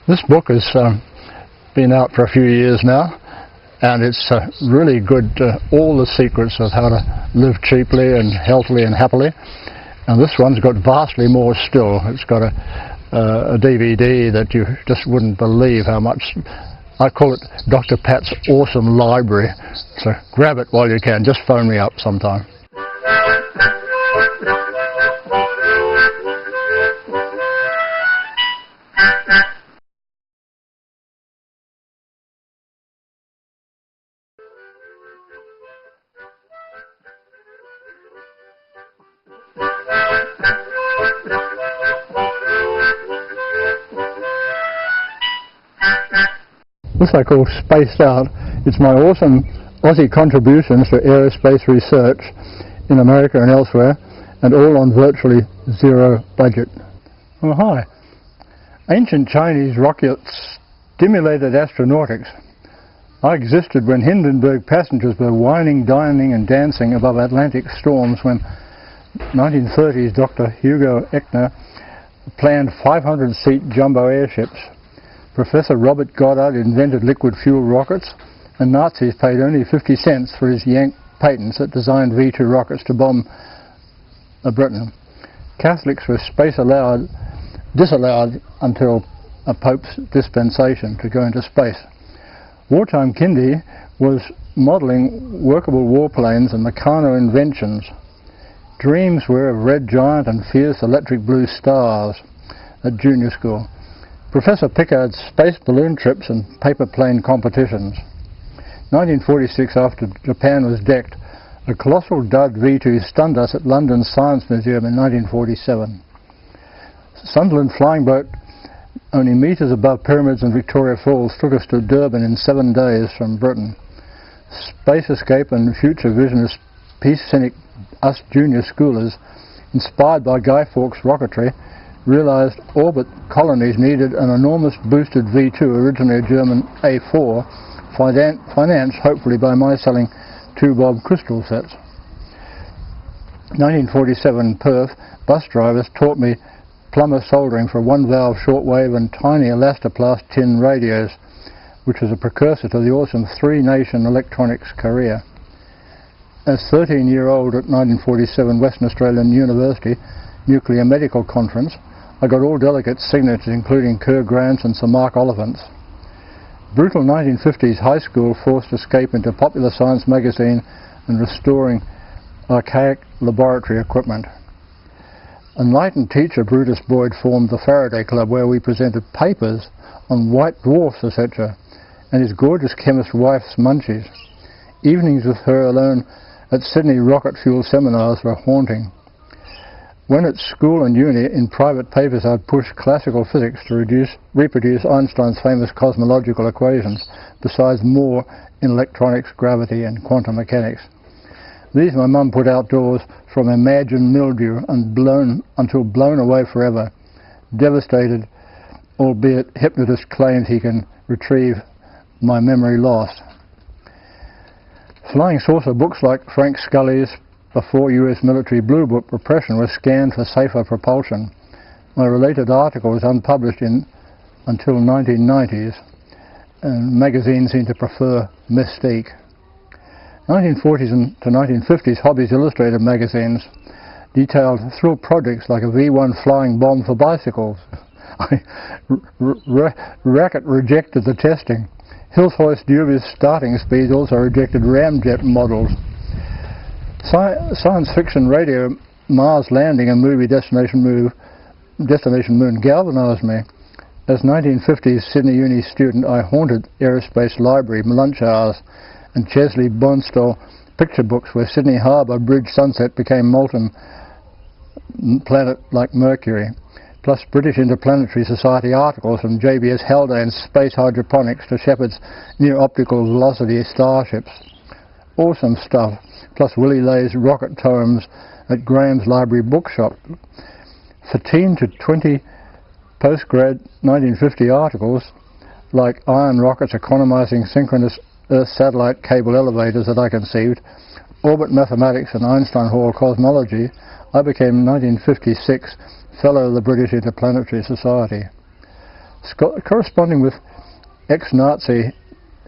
This book has been out for a few years now, and it's really good, all the secrets of how to live cheaply and healthily and happily. And this one's got vastly more still. It's got a DVD that you just wouldn't believe how much. I call it Dr. Pat's Awesome Library. So grab it while you can. Just phone me up sometime. This I call Spaced Out. It's my awesome Aussie contributions to aerospace research in America and elsewhere, and all on virtually zero budget. Oh hi. Ancient Chinese rockets stimulated astronautics. I existed when Hindenburg passengers were whining, dining and dancing above Atlantic storms when 1930s Dr. Hugo Echner planned 500-seat jumbo airships. Professor Robert Goddard invented liquid fuel rockets, and Nazis paid only 50 cents for his Yank patents that designed V-2 rockets to bomb Britain. Catholics were disallowed until a Pope's dispensation to go into space. Wartime Kindy was modelling workable warplanes and Meccano inventions. Dreams were of Red Giant and fierce electric blue stars at junior school. Professor Pickard's space balloon trips and paper plane competitions. 1946, after Japan was decked, a colossal dud V-2 stunned us at London's Science Museum in 1947. Sunderland flying boat, only metres above Pyramids and Victoria Falls, took us to Durban in 7 days from Britain. Space escape and future visionist peace cynic us junior schoolers, inspired by Guy Fawkes' rocketry, realised orbit colonies needed an enormous boosted V-2, originally a German A4, financed hopefully by my selling 2 Bob crystal sets. 1947 Perth, bus drivers taught me plumber soldering for 1-valve shortwave and tiny elastoplast tin radios, which was a precursor to the awesome 3-nation electronics career. As 13-year-old at 1947 Western Australian University Nuclear Medical Conference, I got all delegates' signatures, including Kerr Grants and Sir Mark Oliphant's. Brutal 1950s high school forced escape into Popular Science magazine and restoring archaic laboratory equipment. Enlightened teacher Brutus Boyd formed the Faraday Club, where we presented papers on white dwarfs, etc., and his gorgeous chemist wife's munchies. Evenings with her alone at Sydney rocket fuel seminars were haunting. When at school and uni, in private papers, I'd push classical physics to reproduce Einstein's famous cosmological equations, besides more in electronics, gravity and quantum mechanics. These my mum put outdoors from imagined mildew until blown away forever. Devastated, albeit hypnotist claims he can retrieve my memory lost. Flying saucer books like Frank Scully's Before US Military Blue Book Repression were scanned for safer propulsion. My related article was unpublished until 1990s, and magazines seemed to prefer Mystique. 1940s to 1950s Hobbies Illustrated magazines detailed thrill projects like a V-1 flying bomb for bicycles. Racket rejected the testing. Hillhoist dubious starting speeds also rejected ramjet models. Science fiction radio Mars Landing and movie Destination Moon galvanized me. As 1950s Sydney Uni student, I haunted Aerospace Library lunch hours and Chesley Bonstall picture books where Sydney Harbour Bridge sunset became molten planet like Mercury, plus British Interplanetary Society articles from JBS Haldane's Space Hydroponics to Shepard's Near Optical Velocity starships. Awesome stuff, plus Willie Lay's rocket tomes at Graham's Library Bookshop. 15 to 20 postgrad 1950 articles like iron rockets economizing synchronous Earth satellite cable elevators that I conceived, orbit mathematics and Einstein Hall cosmology. I became 1956 Fellow of the British Interplanetary Society. corresponding with ex-Nazi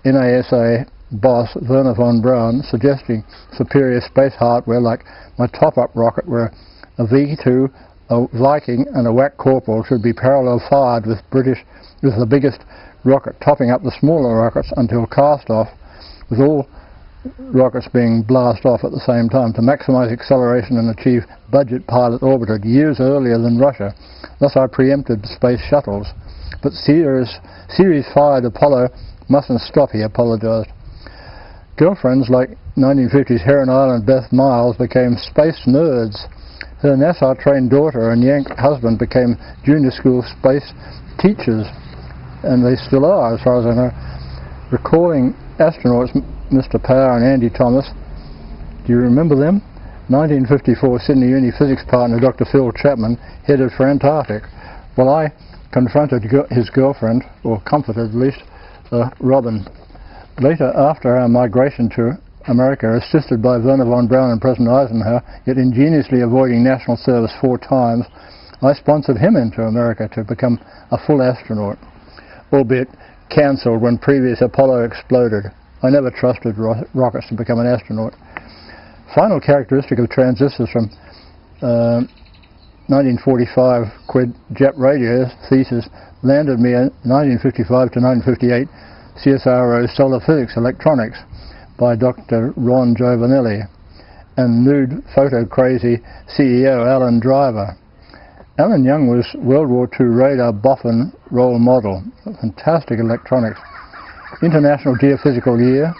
NASA boss Werner von Braun, suggesting superior space hardware like my top-up rocket, where a V2, a Viking and a WAC Corporal should be parallel fired with the biggest rocket topping up the smaller rockets until cast-off, with all rockets being blasted off at the same time to maximize acceleration and achieve budget pilot orbiter years earlier than Russia. Thus I preempted space shuttles. But series-fired Apollo mustn't stop, he apologized. Girlfriends like 1950s Heron Island Beth Miles became space nerds. Her NASA-trained daughter and Yank husband became junior school space teachers, and they still are, as far as I know. Recalling astronauts Mr. Power and Andy Thomas, do you remember them? 1954 Sydney Uni physics partner Dr. Phil Chapman headed for Antarctic. Well, I confronted his girlfriend, or comforted at least, Robin. Later, after our migration to America, assisted by Werner von Braun and President Eisenhower, yet ingeniously avoiding national service 4 times, I sponsored him into America to become a full astronaut, albeit cancelled when previous Apollo exploded. I never trusted rockets to become an astronaut. Final characteristic of transistors from 1945 quid jet radios thesis landed me in 1955 to 1958 CSIRO Solar Physics Electronics by Dr. Ron Giovanelli and nude photo crazy CEO Alan Driver. Alan Young was World War II radar boffin role model. Fantastic electronics. International Geophysical Year,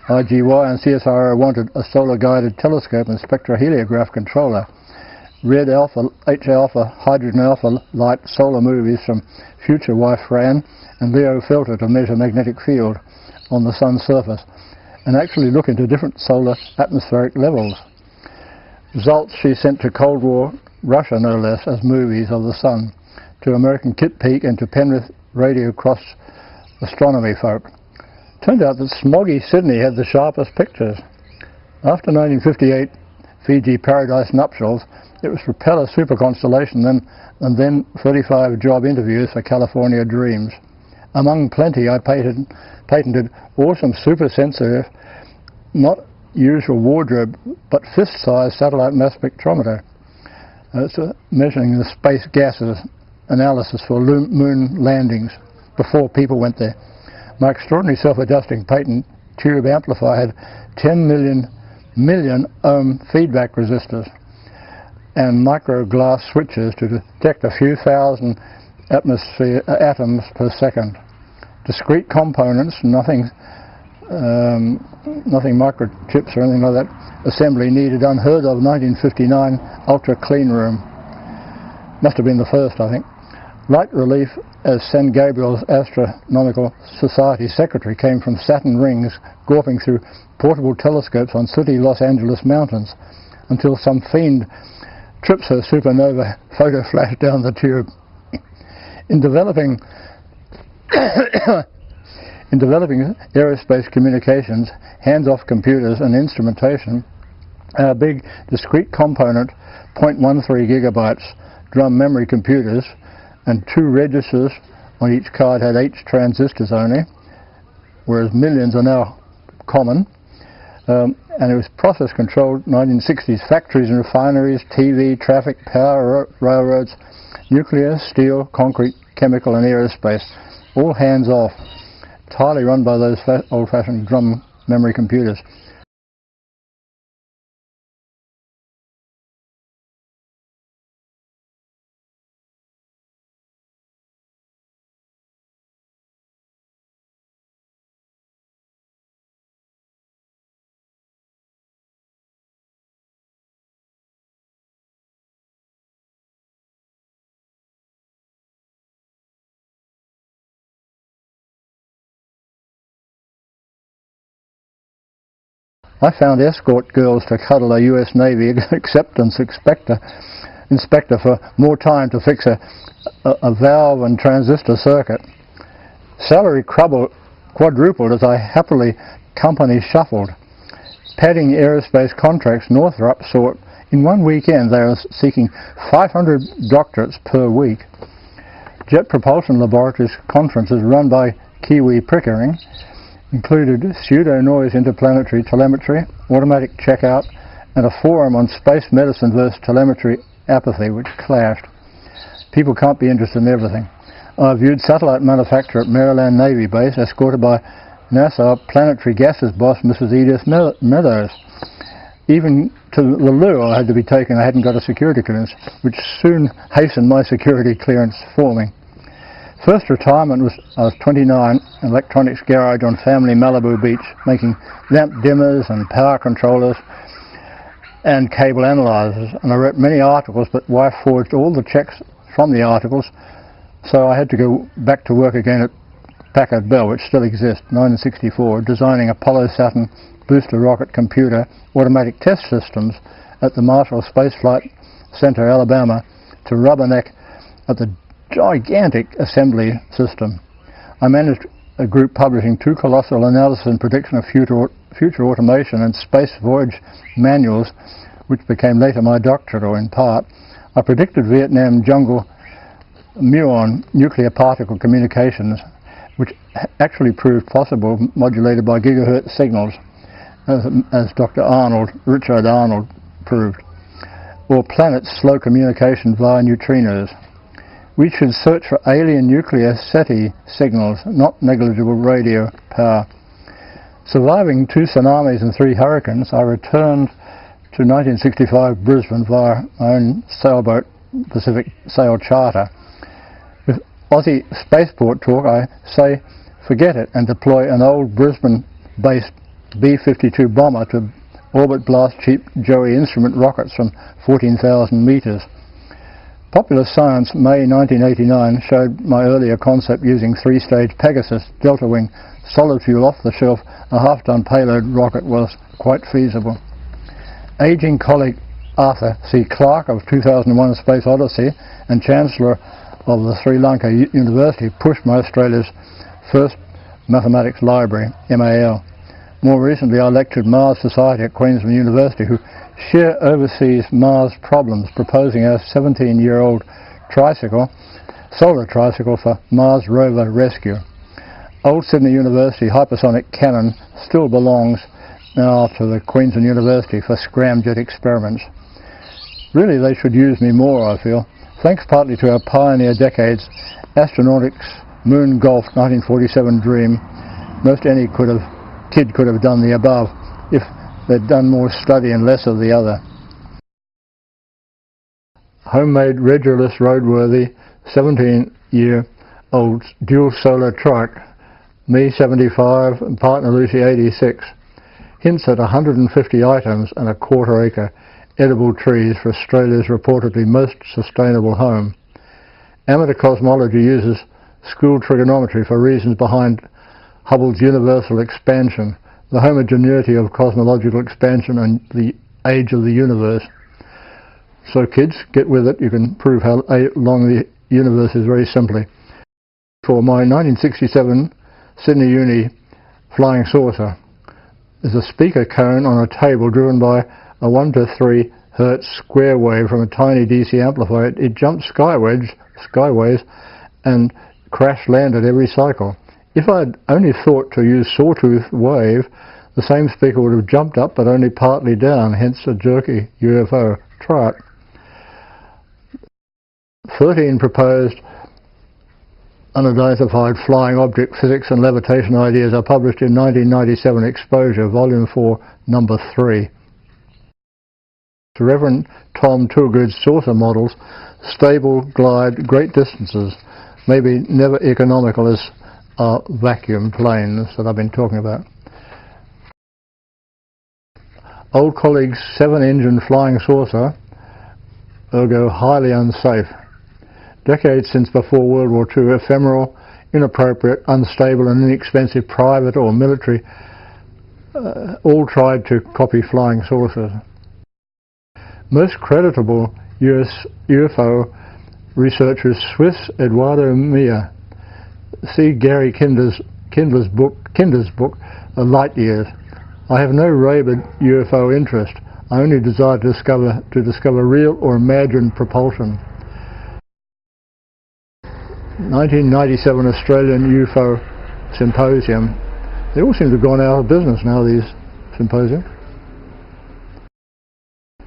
IGY and CSIRO wanted a solar-guided telescope and spectroheliograph controller. Red alpha, H-alpha, hydrogen alpha light solar movies from future wife Fran and Leo filter to measure magnetic field on the sun's surface and actually look into different solar atmospheric levels. Results she sent to Cold War Russia, no less, as movies of the sun, to American Kit Peak and to Penrith Radio Cross astronomy folk. Turned out that smoggy Sydney had the sharpest pictures. After 1958 Fiji Paradise Nuptials, it was Propeller Super Constellation and then 35 job interviews for California Dreams. Among plenty, I patented awesome super sensitive, not usual wardrobe, but fist-sized satellite mass spectrometer. It's measuring the space gases analysis for moon landings before people went there. My extraordinary self-adjusting patent tube amplifier had 10 million ohm feedback resistors and micro glass switches to detect a few thousand atoms per second. Discrete components, nothing microchips or anything like that, assembly needed, unheard of, 1959 ultra clean room. Must have been the first, I think. Light relief as San Gabriel's Astronomical Society secretary came from Saturn rings gawping through portable telescopes on sooty Los Angeles mountains until some fiend trips her supernova photo flash down the tube. In developing aerospace communications, hands-off computers and instrumentation, our big discrete component 0.13 gigabytes drum memory computers and 2 registers on each card had H transistors only, whereas millions are now common. And it was process controlled 1960s. Factories and refineries, TV, traffic, power, railroads, nuclear, steel, concrete, chemical and aerospace, all hands off, entirely run by those old-fashioned drum memory computers. I found escort girls to cuddle a US Navy acceptance inspector for more time to fix a valve and transistor circuit. Salary quadrupled as I happily company shuffled. Padding aerospace contracts Northrop sought. In one weekend they were seeking 500 doctorates per week. Jet Propulsion Laboratories conferences run by Kiwi Pickering included pseudo-noise interplanetary telemetry, automatic checkout, and a forum on space medicine versus telemetry apathy, which clashed. People can't be interested in everything. I viewed satellite manufacture at Maryland Navy Base, escorted by NASA planetary gases boss Mrs. Edith Meadows. Even to the loo I had to be taken. I hadn't got a security clearance, which soon hastened my security clearance for me. First retirement was I was 29, an electronics garage on Family Malibu Beach, making lamp dimmers and power controllers and cable analyzers. And I wrote many articles, but wife forged all the checks from the articles, so I had to go back to work again at Packard Bell, which still exists, 1964, designing Apollo Saturn booster rocket computer automatic test systems at the Marshall Space Flight Center, Alabama, to rubberneck at the gigantic assembly system. I managed a group publishing 2 colossal analysis and prediction of future automation and space voyage manuals, which became later my doctoral in part. I predicted Vietnam jungle muon nuclear particle communications, which actually proved possible, modulated by gigahertz signals, as Dr. Richard Arnold proved, or planets' slow communication via neutrinos. We should search for alien nuclear SETI signals, not negligible radio power. Surviving 2 tsunamis and 3 hurricanes, I returned to 1965 Brisbane via my own sailboat, Pacific Sail Charter. With Aussie Spaceport talk, I say forget it and deploy an old Brisbane-based B-52 bomber to orbit blast cheap Joey instrument rockets from 14,000 meters. Popular Science, May 1989, showed my earlier concept using 3-stage Pegasus Delta Wing solid fuel off-the-shelf, a half-ton payload rocket was quite feasible. Aging colleague Arthur C. Clarke of 2001 Space Odyssey and Chancellor of the Sri Lanka University pushed my Australia's first mathematics library, MAL. More recently, I lectured Mars Society at Queensland University, who share overseas Mars problems, proposing a 17-year-old solar tricycle for Mars rover rescue. Old Sydney University hypersonic cannon still belongs now to the Queensland University for scramjet experiments. Really, they should use me more, I feel. Thanks partly to our pioneer decades, astronautics, moon golf, 1947 dream, most any kid could have done the above if they'd done more study and less of the other. Homemade, redureless, roadworthy, 17-year-old dual solar trike, me 75 and partner Lucy 86, hints at 150 items and a quarter-acre edible trees for Australia's reportedly most sustainable home. Amateur cosmology uses school trigonometry for reasons behind Hubble's universal expansion, the homogeneity of cosmological expansion and the age of the universe. So kids, get with it. You can prove how long the universe is very simply. For my 1967 Sydney Uni flying saucer, there's a speaker cone on a table driven by a 1 to 3 hertz square wave from a tiny DC amplifier. It jumped skyways and crash landed every cycle. If I'd only thought to use sawtooth wave, the same speaker would have jumped up but only partly down, hence a jerky UFO. Try it. 13 proposed unidentified flying object physics and levitation ideas are published in 1997 Exposure, Volume 4, Number 3. To Reverend Tom Toolgood's saucer models, stable, glide, great distances, maybe never economical as are vacuum planes that I've been talking about. Old colleague's 7-engine flying saucer, ergo highly unsafe. Decades since before World War II, ephemeral, inappropriate, unstable and inexpensive private or military all tried to copy flying saucers. Most creditable US UFO researcher is Swiss Eduardo Mia. See Gary Kinder's book, Light Years. I have no rabid UFO interest. I only desire to discover real or imagined propulsion. 1997 Australian UFO Symposium. They all seem to have gone out of business now, these symposia.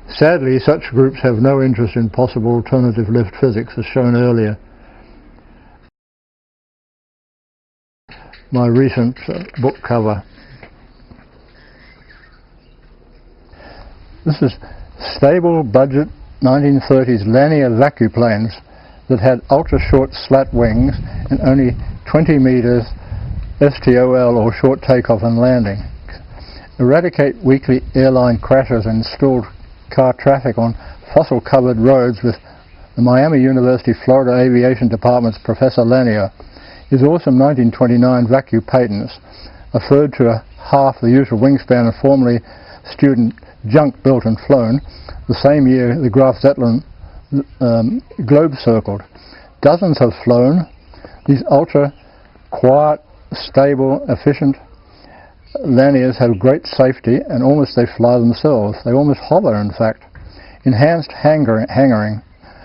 Sadly, such groups have no interest in possible alternative lift physics, as shown earlier. My recent book cover. This is stable budget 1930s Lanier vacuplanes that had ultra-short slat wings and only 20 meters STOL, or short takeoff and landing. Eradicate weekly airline crashes and stalled car traffic on fossil-covered roads with the Miami University Florida Aviation Department's Professor Lanier. His awesome 1929 vacuum patents, a third to a half the usual wingspan of formerly student junk built and flown, the same year the Graf Zeppelin globe circled. Dozens have flown. These ultra quiet, stable, efficient Laniers have great safety, and almost they fly themselves. They almost hover, in fact. Enhanced hangering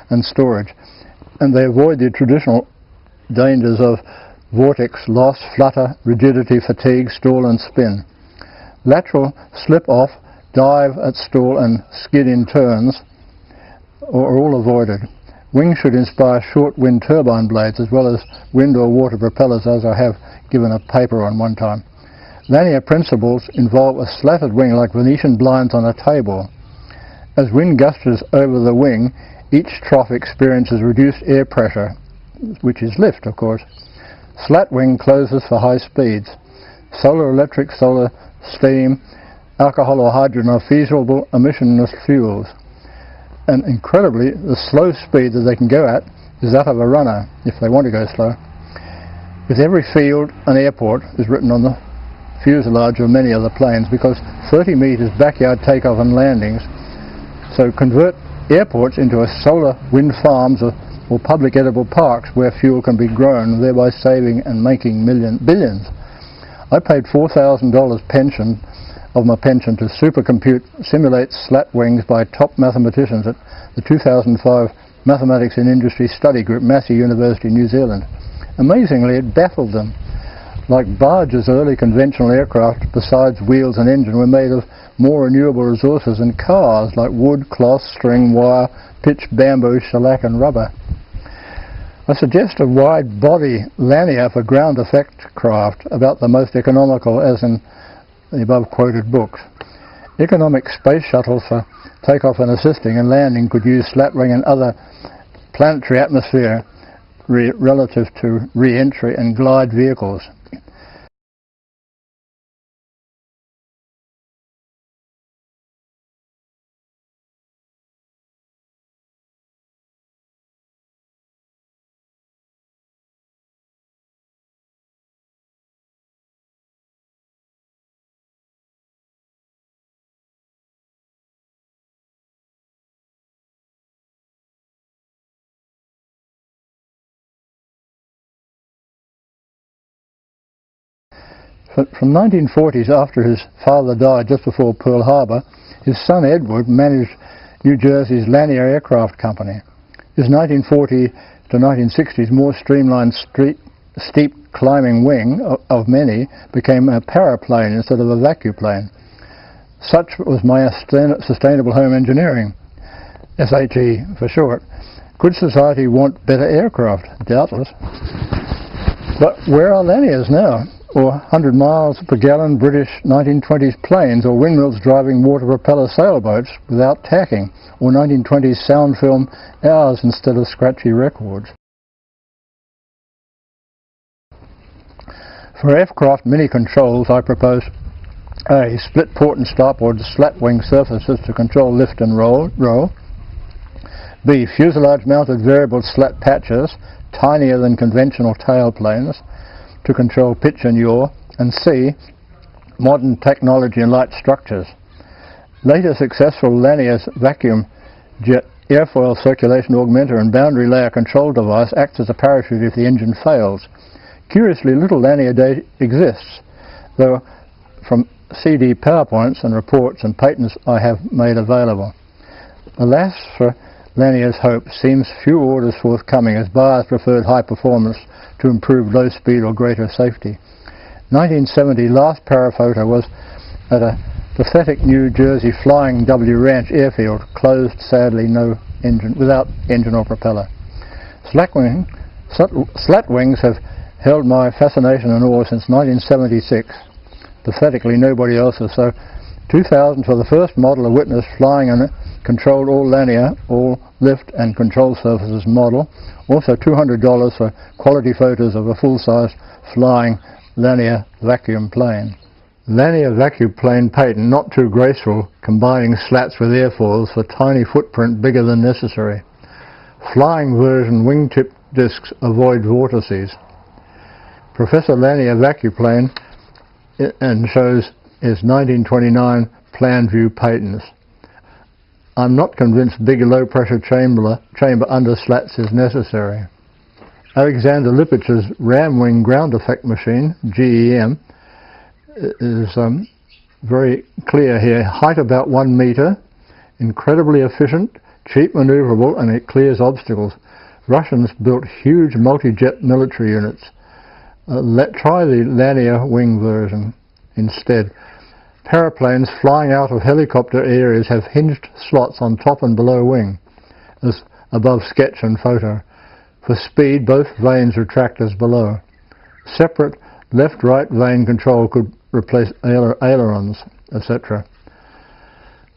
and storage, and they avoid the traditional dangers of vortex loss, flutter, rigidity, fatigue, stall and spin. Lateral slip-off, dive at stall and skid in turns are all avoided. Wings should inspire short wind turbine blades as well as wind or water propellers, as I have given a paper on one time. Lanier principles involve a slatted wing like Venetian blinds on a table. As wind gustures over the wing, each trough experiences reduced air pressure, which is lift, of course. Slat wing closes for high speeds. Solar electric, solar steam, alcohol or hydrogen are feasible emissionless fuels. And incredibly, the slow speed that they can go at is that of a runner, if they want to go slow. With every field and airport is written on the fuselage of many other planes, because 30 meters backyard takeoff and landings. So convert airports into a solar wind farms or public edible parks where fuel can be grown, thereby saving and making billions. I paid $4,000 pension of my pension to simulate slat wings by top mathematicians at the 2005 Mathematics in Industry Study Group, Massey University, New Zealand. Amazingly, it baffled them. Like barges, early conventional aircraft, besides wheels and engine, were made of more renewable resources than cars, like wood, cloth, string, wire, pitch, bamboo, shellac and rubber. I suggest a wide-body Lanier for ground effect craft, about the most economical, as in the above quoted books. Economic space shuttles for takeoff and assisting and landing could use slatwing and other planetary atmosphere relative to re-entry and glide vehicles. From 1940s, after his father died just before Pearl Harbor, his son Edward managed New Jersey's Lanier Aircraft Company. His 1940 to 1960s more streamlined steep climbing wing of many became a paraplane instead of a vacuplane. Such was my Sustainable Home Engineering, SHE for short. Could society want better aircraft? Doubtless. But where are Laniers now? Or 100 miles per gallon British 1920s planes, or windmills driving water propeller sailboats without tacking, or 1920s sound film hours instead of scratchy records. For aircraft mini controls, I propose A. Split port and stop or slat wing surfaces to control lift and roll. B. Fuselage mounted variable slat patches, tinier than conventional tailplanes, to control pitch and yaw. And C. Modern technology and light structures. Later successful Lanier's vacuum jet airfoil circulation augmenter and boundary layer control device acts as a parachute if the engine fails. Curiously, little Lanier data exists, though from CD PowerPoints and reports and patents I have made available. Alas for Lanier's hope, seems few orders forthcoming as buyers preferred high performance to improve low speed or greater safety. 1970 last paraphoto was at a pathetic New Jersey Flying W Ranch airfield, closed sadly, without engine or propeller. Slatwings have held my fascination and awe since 1976. Pathetically, nobody else's. So 2000 for the first model I witnessed flying in a controlled all linear, all lift and control surfaces model. Also $200 for quality photos of a full-size flying linear vacuum plane. Linear vacuum plane patent, not too graceful, combining slats with airfoils for tiny footprint bigger than necessary. Flying version wingtip discs avoid vortices. Professor Lanier vacuum plane and shows his 1929 plan view patents. I'm not convinced big low pressure chamber under slats is necessary. Alexander Lipich's ram wing ground effect machine, GEM, is very clear here. Height about 1 meter, incredibly efficient, cheap maneuverable, and it clears obstacles. Russians built huge multi-jet military units. Try the Lanier wing version instead. Paraplanes flying out of helicopter areas have hinged slots on top and below wing, as above sketch and photo. For speed, both vanes retract as below. Separate left-right vane control could replace ailerons, etc.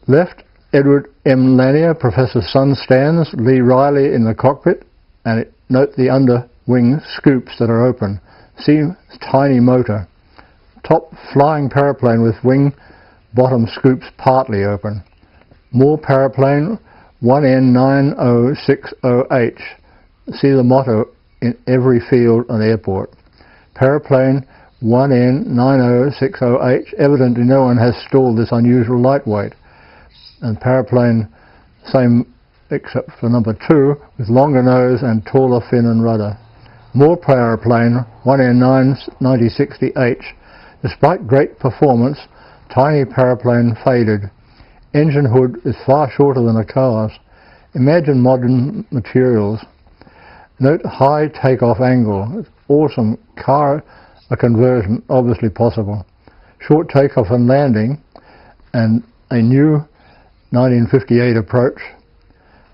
Left, Edward M. Lanier, Professor Sun stands, Lee Riley in the cockpit, and note the under-wing scoops that are open. See tiny motor. Top flying paraplane with wing bottom scoops partly open. More paraplane 1N9060H. See the motto in every field and airport. Paraplane 1N9060H. Evidently no one has stalled this unusual lightweight. And paraplane same except for number 2 with longer nose and taller fin and rudder. More paraplane 1N9060H. Despite great performance, tiny paraplane faded. Engine hood is far shorter than a car's. Imagine modern materials. Note high takeoff angle. Awesome. Car a conversion obviously possible. Short takeoff and landing, and a new 1958 approach.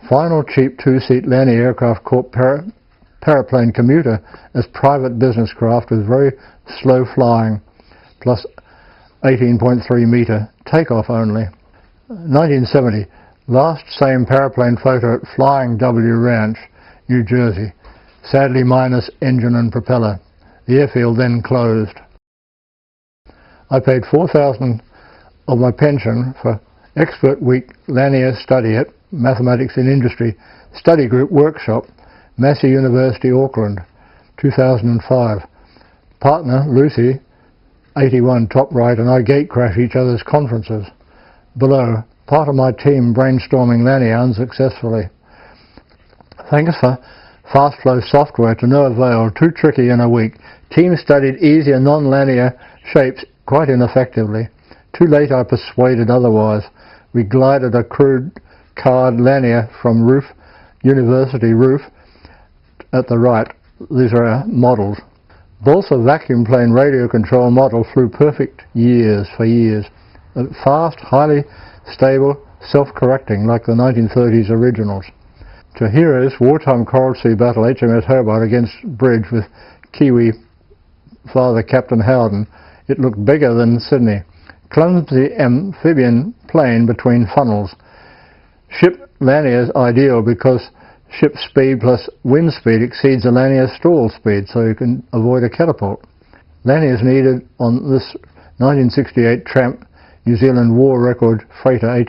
Final cheap two-seat Lanier aircraft caught paraplane commuter as private business craft with very slow flying, plus 18.3 meter takeoff only. 1970, last same paraplane photo at Flying W Ranch, New Jersey, sadly minus engine and propeller. The airfield then closed. I paid $4,000 of my pension for Expert Week Lanier study at Mathematics in Industry Study Group Workshop, Massey University, Auckland, 2005. Partner, Lucy, 81, top right, and I gate crash each other's conferences. Below, part of my team brainstorming Lanier unsuccessfully. Thanks for fast flow software to no avail, too tricky in a week. Team studied easier non-linear shapes quite ineffectively. Too late I persuaded otherwise. We glided a crude card Lanier from university roof at the right. These are our models. Balsa vacuum plane radio control model flew perfect for years. Fast, highly stable, self-correcting like the 1930s originals. To heroes, wartime Coral Sea battle HMS Hobart against bridge with Kiwi Father Captain Howden. It looked bigger than Sydney. Clumsy amphibian plane between funnels. Ship Lanier's ideal because ship speed plus wind speed exceeds the Lanier stall speed, so you can avoid a catapult. Lanier's needed on this 1968 tramp New Zealand war record freighter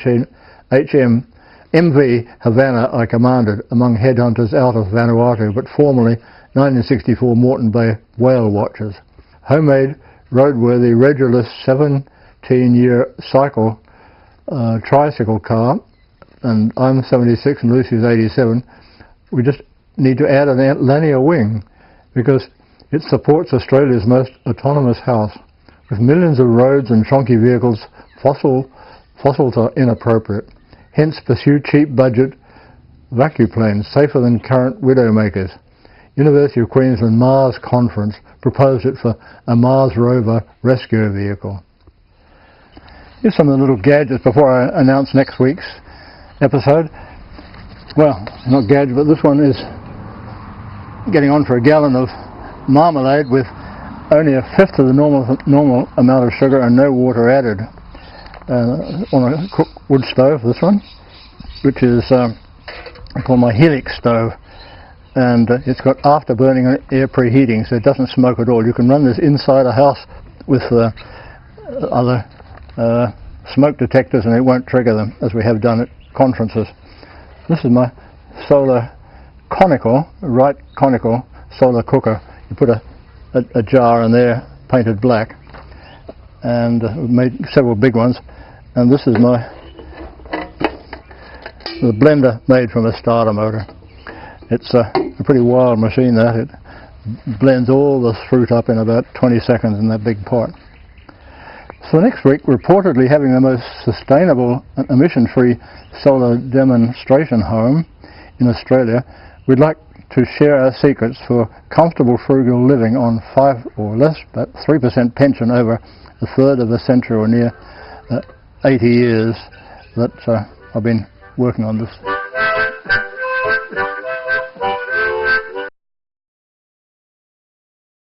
MV Havana I commanded among headhunters out of Vanuatu, but formerly 1964 Moreton Bay whale watchers. Homemade, roadworthy, regular 17-year tricycle car, and I'm 76 and Lucy's 87. We just need to add a Lanier wing because it supports Australia's most autonomous house. With millions of roads and chonky vehicles, fossils are inappropriate. Hence pursue cheap budget Vacuplanes safer than current Widowmakers. University of Queensland Mars Conference proposed it for a Mars rover rescue vehicle. Here's some of the little gadgets before I announce next week's episode. Well, not gadget, but this one is getting on for a gallon of marmalade with only a fifth of the normal amount of sugar and no water added. On a cooked wood stove, this one, which is I call my Helix stove, and it's got afterburning and air preheating, so it doesn't smoke at all. You can run this inside a house with other smoke detectors and it won't trigger them, as we have done at conferences. This is my solar right conical solar cooker. You put a jar in there painted black, and we've made several big ones, and this is the blender made from a starter motor. It's a pretty wild machine, that. It blends all the fruit up in about 20 seconds in that big pot. So next week, reportedly having the most sustainable and emission-free solar demonstration home in Australia, we'd like to share our secrets for comfortable frugal living on 5 or less, about 3% pension over a third of a century or near 80 years that I've been working on this.